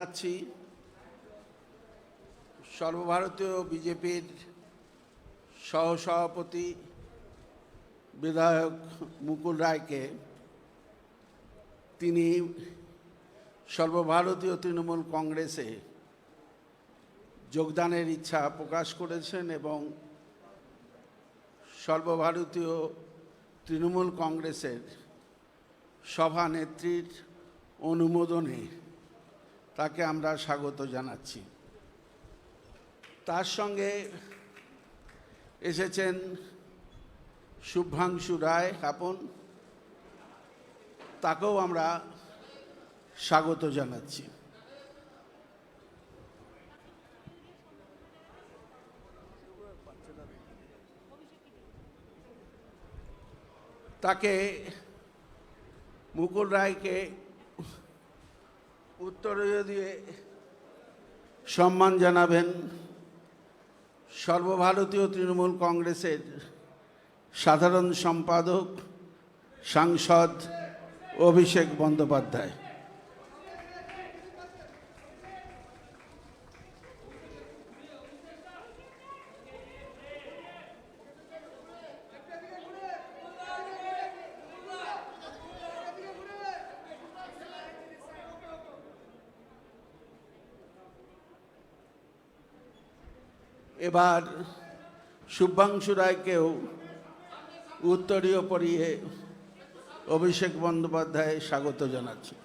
আছি সর্বভারতীয় বিজেপির সহসভাপতি বিধায়ক মুকুল রায়কে তিনি সর্বভারতীয় তৃণমূল কংগ্রেসে যোগদানের ইচ্ছা প্রকাশ করেছেন এবং সর্বভারতীয় তৃণমূল কংগ্রেসের সভানেত্রীর অনুমোদনে তাকে আমরা স্বাগত জানাচ্ছি। তার সঙ্গে এসেছেন শুভ্রাংশু রায় আপন, তাকেও আমরা স্বাগত জানাচ্ছি। তাকে মুকুল রায়কে উত্তরীয় দিয়ে সম্মান জানাবেন সর্বভারতীয় তৃণমূল কংগ্রেসের সাধারণ সম্পাদক সাংসদ অভিষেক বন্দ্যোপাধ্যায়। এবার শুভ্রাংশু রায়কেও উত্তরীয় পরিয়ে অভিষেক বন্দ্যোপাধ্যায় স্বাগত জানাচ্ছে।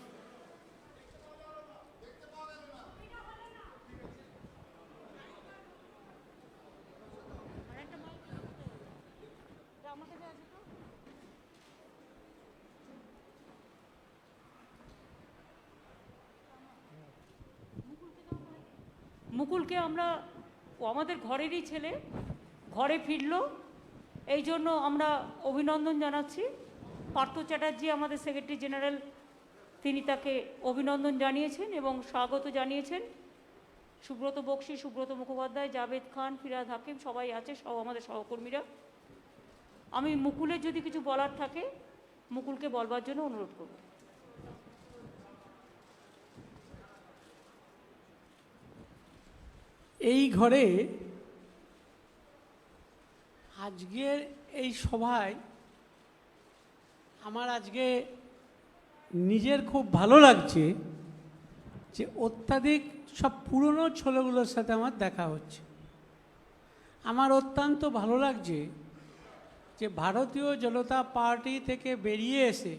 মুকুলকে আমরা আমাদের ঘরেরই ছেলে, ঘরে ফিরল, এই জন্য আমরা অভিনন্দন জানাচ্ছি। পার্থ চ্যাটার্জি আমাদের সেক্রেটারি জেনারেল, তিনি তাকে অভিনন্দন জানিয়েছেন এবং স্বাগত জানিয়েছেন। সুব্রত বক্সী, সুব্রত মুখোপাধ্যায়, জাভেদ খান, ফিরাদ হাকিম সবাই আছে, সব আমাদের সহকর্মীরা। আমি মুকুলের যদি কিছু বলার থাকে মুকুলকে বলবার জন্য অনুরোধ করব। এই ঘরে আজকের এই সভায় আমার আজকে নিজের খুব ভালো লাগছে যে অত্যাধিক সব পুরনো ছেলেগুলোর সাথে আমার দেখা হচ্ছে। আমার অত্যন্ত ভালো লাগছে যে ভারতীয় জনতা পার্টি থেকে বেরিয়ে এসে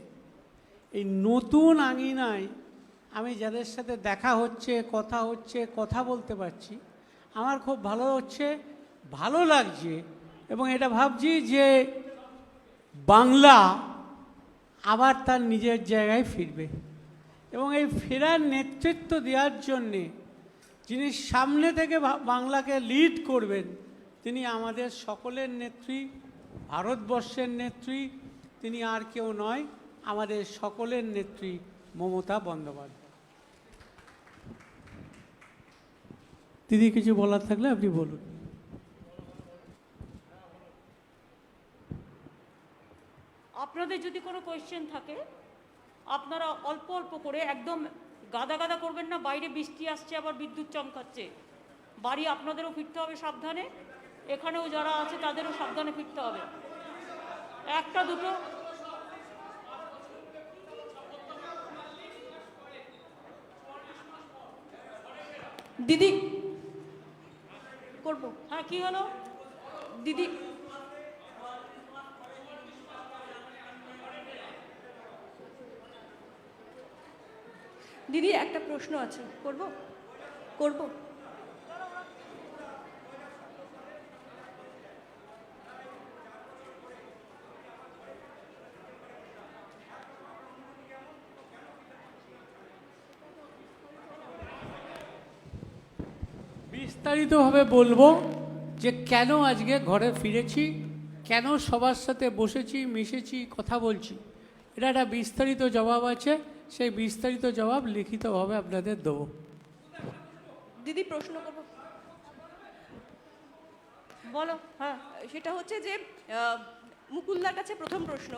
এই নতুন আঙিনায় আমি যাদের সাথে দেখা হচ্ছে, কথা বলতে পারছি, আমার খুব ভালো লাগছে এবং এটা ভাবছি যে বাংলা আবার তার নিজের জায়গায় ফিরবে এবং এই ফেরার নেতৃত্ব দেওয়ার জন্যে যিনি সামনে থেকে বাংলাকে লিড করবেন তিনি আমাদের সকলের নেত্রী, ভারতবর্ষের নেত্রী, তিনি আর কেউ নয়, আমাদের সকলের নেত্রী মমতা বন্দ্যোপাধ্যায়। দিদি কিছু বলার থাকলে আপনি বলুন। আপনাদের যদি কোনো কোয়েশ্চেন থাকে আপনারা অল্প অল্প করে, একদম গাদা গাদা করবেন না। বাইরে বৃষ্টি আসছে, আবার বিদ্যুৎ চমকাচ্ছে, বাড়ি আপনাদেরও ফিরতে হবে সাবধানে, এখানেও যারা আছে তাদেরও সাবধানে ফিরতে হবে। একটা দুটো দিদি করবো। হ্যাঁ, কি হলো দিদি? দিদি একটা প্রশ্ন আছে, করব? বিস্তারিতভাবে বলবো যে কেন আজকে ঘরে ফিরেছি, কেন সবার সাথে বসেছি, মিশেছি, কথা বলছি। এটা একটা বিস্তারিত জবাব আছে, সেই বিস্তারিত জবাব লিখিতভাবে আপনাদের দেবো। দিদি প্রশ্ন করব, বলো। হ্যাঁ, সেটা হচ্ছে যে মুকুলদার কাছে প্রথম প্রশ্ন,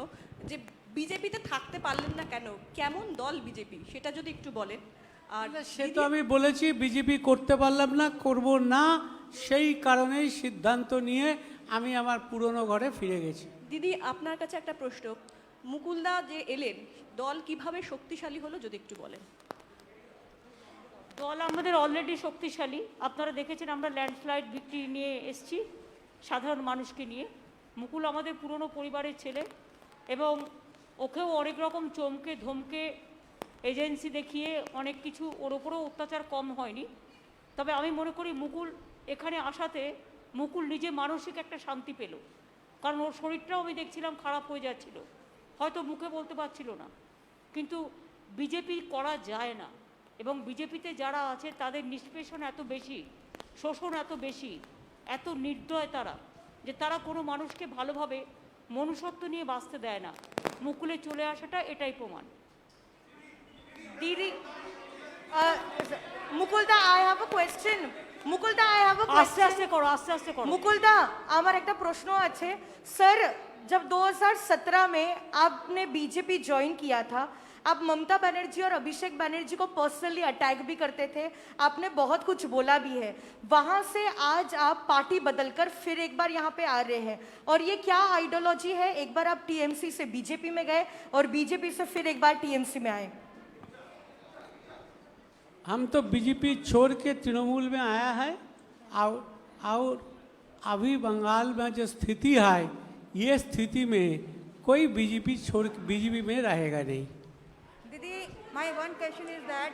যে বিজেপিতে থাকতে পারলেন না কেন? কেমন দল বিজেপি, সেটা যদি একটু বলেন। আর সে তো আমি বলেছি বিজেপি করতে পারলাম না, করব না, সেই কারণেই সিদ্ধান্ত নিয়ে আমি আমার পুরনো ঘরে ফিরে গেছি। দিদি আপনার কাছে একটা প্রশ্ন, মুকুলদা যে এলেন, দল কিভাবে শক্তিশালী হলো যদি একটু বলেন। দল আমাদের অলরেডি শক্তিশালী। আপনারা দেখেছেন আমরা ল্যান্ডস্লাইড ভিক্টরি নিয়ে এসেছি সাধারণ মানুষকে নিয়ে। মুকুল আমাদের পুরনো পরিবারের ছেলে এবং ওকেও অনেক রকম চমকে ধমকে এজেন্সি দেখিয়ে অনেক কিছু ওর ওপরেও অত্যাচার কম হয়নি। তবে আমি মনে করি মুকুল এখানে আসাতে মুকুল নিজে মানসিক একটা শান্তি পেল, কারণ ওর শরীরটাও আমি দেখছিলাম খারাপ হয়ে যাচ্ছিল, হয়তো মুখে বলতে পারছিল না। কিন্তু বিজেপি করা যায় না, এবং বিজেপিতে যারা আছে তাদের নিষ্পেষণ এত বেশি, শোষণ এত বেশি, এত নির্দয় তারা, যে তারা কোনো মানুষকে ভালোভাবে মনুষ্যত্ব নিয়ে বাঁচতে দেয় না। মুকুলে চলে আসাটা এটাই প্রমাণ। Didi, Mukulda, I have a question. Mukulda, I have a আস্তে question. আস্তে করো, আস্তে আস্তে করো। मुकुलदा আমার একটা प्रश्न আছে सर, जब 2017 में आपने बीजेपी ज्वाइन किया था, आप ममता बनर्जी और अभिषेक बनर्जी को पर्सनली अटैक भी करते थे, आपने बहुत कुछ बोला भी है। वहां से आज आप पार्टी बदलकर फिर एक बार यहाँ पे आ रहे हैं, और ये क्या आइडियोलॉजी है? एक बार आप टीएमसी से बीजेपी में गए और बीजेपी से फिर एक बार टीएमसी में आए। हम तो बीजेपी छोड़ के तृणमूल में आया है, और अभी बंगाल में जो स्थिति है, ये स्थिति में कोई बीजेपी छोड़ बीजेपी में रहेगा नहीं। Didi, my one question is that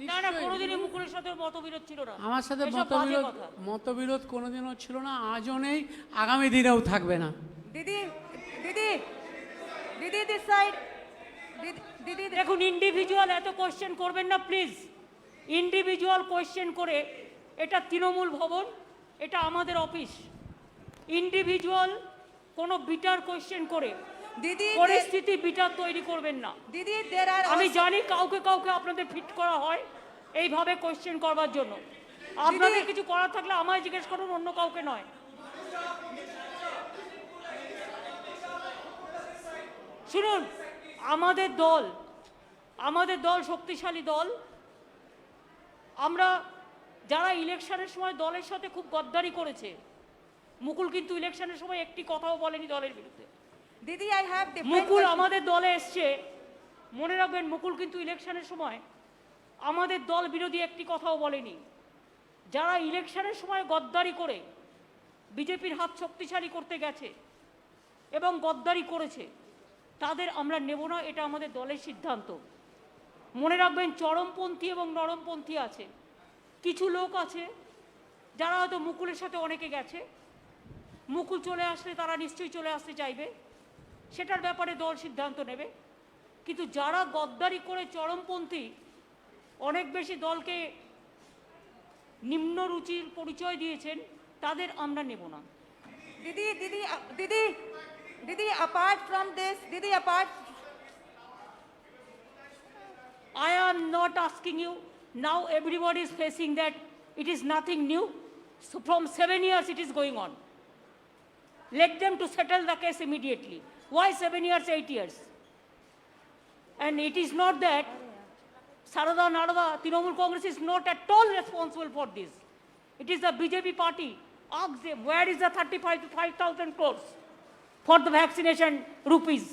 না না, কোনোদিনই মুকুলের সাথে ওর মতবিরোধ ছিল না। আমার সাথে এসব বাজে মতবিরোধ কথা। মতবিরোধ কোনোদিনও ছিল না, আজও নেই, আগামী দিনেও থাকবে না। Didi, Didi, Didi, this side. Didi, দেখুন, ইন্ডিভিজুয়াল এত কোয়েশ্চেন করবেন না প্লিজ। ইন্ডিভিজুয়াল কোয়েশ্চেন করে, এটা তৃণমূল ভবন, এটা আমাদের অফিস। ইন্ডিভিজুয়াল কোনো বিটার কোয়েশ্চেন করে Didi, পরিস্থিতি বিটার তৈরি করবেন না। Didi, there are আমি also, জানি কাউকে কাউকে আপনাদের ফিট করা হয় এইভাবে কোয়েশ্চেন করবার জন্য। আপনাদের কিছু করার থাকলে আমায় জিজ্ঞেস করুন, অন্য কাউকে নয়। শুনুন, আমাদের দল শক্তিশালী দল। আমরা যারা ইলেকশনের সময় দলের সাথে খুব গদ্দারি করেছে, মুকুল কিন্তু ইলেকশনের সময় একটি কথাও বলেনি দলের বিরুদ্ধে। Didi, I have different Mukul questions. আমাদের দলে এসছে, মনে রাখবেন, মুকুল কিন্তু ইলেকশনের সময় আমাদের দল বিরোধী একটি কথাও বলেনি। যারা ইলেকশনের সময় গদ্দারি করে বিজেপির হাত শক্তিশালী করতে গেছে এবং গদ্দারি করেছে, তাদের আমরা নেব না, এটা আমাদের দলের সিদ্ধান্ত। মনে রাখবেন, চরমপন্থী এবং নরমপন্থী আছে। কিছু লোক আছে যারা হয়তো মুকুলের সাথে অনেকে গেছে, মুকুল চলে আসলে তারা নিশ্চয়ই চলে আসতে চাইবে, সেটার ব্যাপারে দল সিদ্ধান্ত নেবে। কিন্তু যারা গদ্দারি করে চরমপন্থী, অনেক বেশি দলকে নিম্ন রুচির পরিচয় দিয়েছেন, তাদের আমরা নেব না। Didi, apart from this, Didi, apart. I am not asking you. Now everybody is facing that it is nothing new. So from 7 years it is going on. Let them to settle the case immediately. Why 7 years, 8 years? And it is not that Sarada Narada, Trinamool Congress is not at all responsible for this. It is the BJP party. Ask them, where is the 35 to 5,000 crores for the vaccination rupees?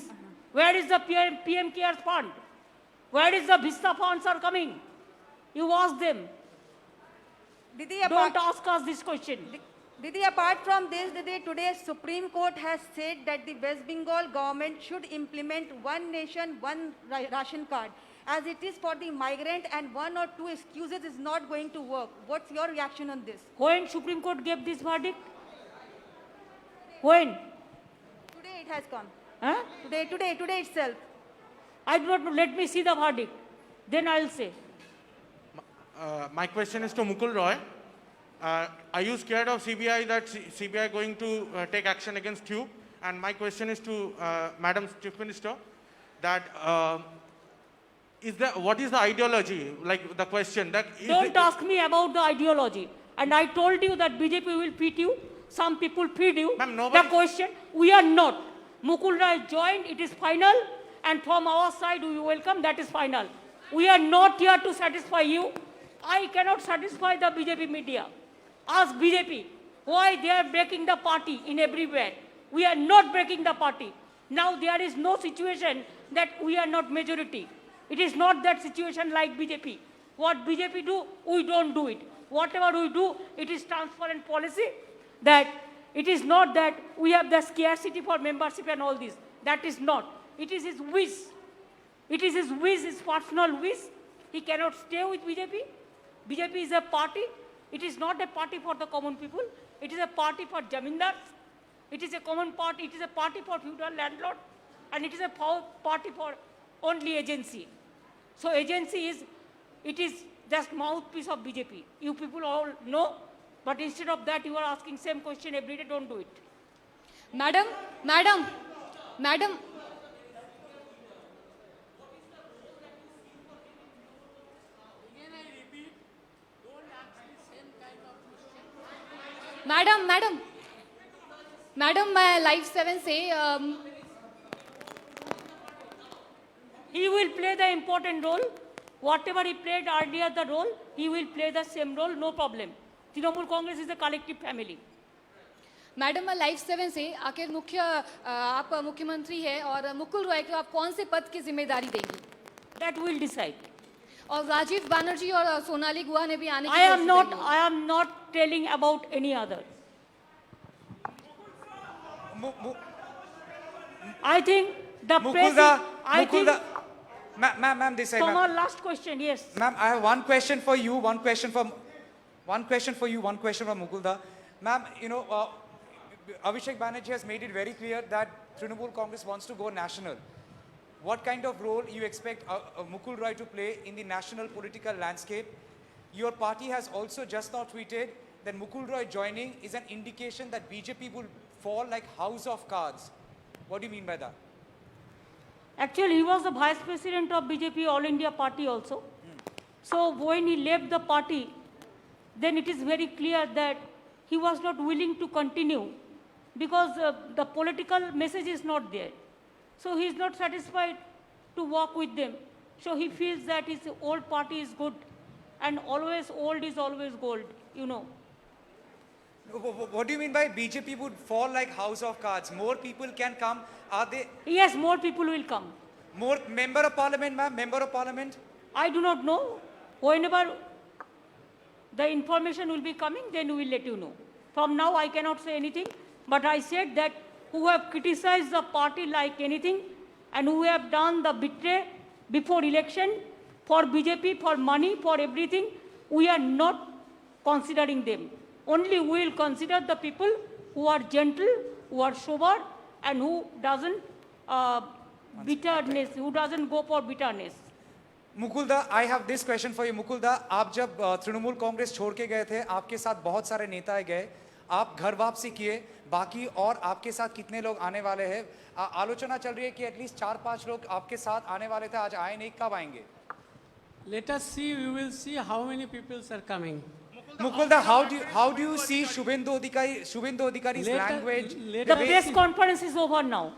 Where is the PM Cares Fund? Where is the Vista funds are coming? You ask them. Didi, Don't ask us this question. Didi, apart from this, Didi, today Supreme Court has said that the West Bengal government should implement one nation, one ration card, as it is for the migrant, and one or two excuses is not going to work. What's your reaction on this? When Supreme Court gave this verdict? When? Today it has come. Huh? Today itself. I do not know. Let me see the verdict. Then I'll say. My question is to Mukul Roy. Are you scared of CBI, that CBI going to take action against you? And my question is to Madam Chief Minister, that what is the ideology? Like the question that Don't ask me about the ideology. And I told you that BJP will beat you. some people feed you. Ma'am, The nobody- question, we are not. Mukul Roy joined, it is final, and from our side we welcome, that is final. We are not here to satisfy you. I cannot satisfy the BJP media. Ask BJP why they are breaking the party in everywhere. We are not breaking the party. Now there is no situation that we are not majority. It is not that situation like BJP. What BJP do, we don't do it. Whatever we do, it is transparent policy that it is not that we have the scarcity for membership and all this. That is not. It is his wish. It is his wish, his personal wish. He cannot stay with BJP. BJP is a party. It is not a party for the common people. It is a party for jamindars. It is a common party. It is a party for feudal landlord. And it is a party for only agency. So agency is, it is just mouthpiece of BJP. You people all know. But instead of that, you are asking same question every day. Don't do it. Madam, मैं live 7 से He will play the important role. Whatever he played earlier the role, he will play the same role, no problem. Trinamool Congress is a collective family. Madam मैं live 7 से आखिर आप मुख्यमंत्री हैं और मुकुल रॉय को आप कौन से पद की जिम्मेदारी देंगी? That will decide. और राजीव बनर्जी और सोनाली गुहा ने भी आने की I am कोशिश not. की। I am not telling about any other. I think the press. I think. Ma'am, this side, ma'am. Tomorrow last question. Yes. Ma'am, I have one question for you, one question for Mukulda. Ma'am, you know, Abhishek Banerjee has made it very clear that Trinamool Congress wants to go national. What kind of role you expect Mukul Roy to play in the national political landscape? Your party has also just now tweeted that Mukul Roy joining is an indication that BJP will fall like house of cards. What do you mean by that? Actually, he was the vice president of BJP All India Party also. So when he left the party, then it is very clear that he was not willing to continue because the political message is not there. So he is not satisfied to work with them. So he feels that his old party is good and always old is always gold, you know. What do you mean by BJP would fall like house of cards? More people can come. Are they Yes, more people will come. more member of parliament, ma'am? Member of parliament? I do not know. Whenever the information will be coming, then we will let you know. From now, I cannot say anything, but I said that who have criticized the party like anything and who have done the betray before election for BJP, for money, for everything, we are not considering them. Only we will consider the people who are gentle, who are sober, and who doesn't bitterness, who doesn't go for bitterness. मुकुलदा, I have this question for you. मुकुलदा, आप जब तृणमूल कांग्रेस छोड़ के गए थे, आपके साथ बहुत सारे नेता गए, आप घर वापसी किए, बाकी और आपके साथ कितने लोग आने वाले हैं? आलोचना चल रही है कि एटलीस्ट 4-5 लोग आपके साथ आने वाले थे, आज आए नहीं, कब आएंगे? Let us see, we will see how many people are coming. Mukulda, how do you see Shubhendu Adhikari's Let us- language? let The us press see. conference is over now.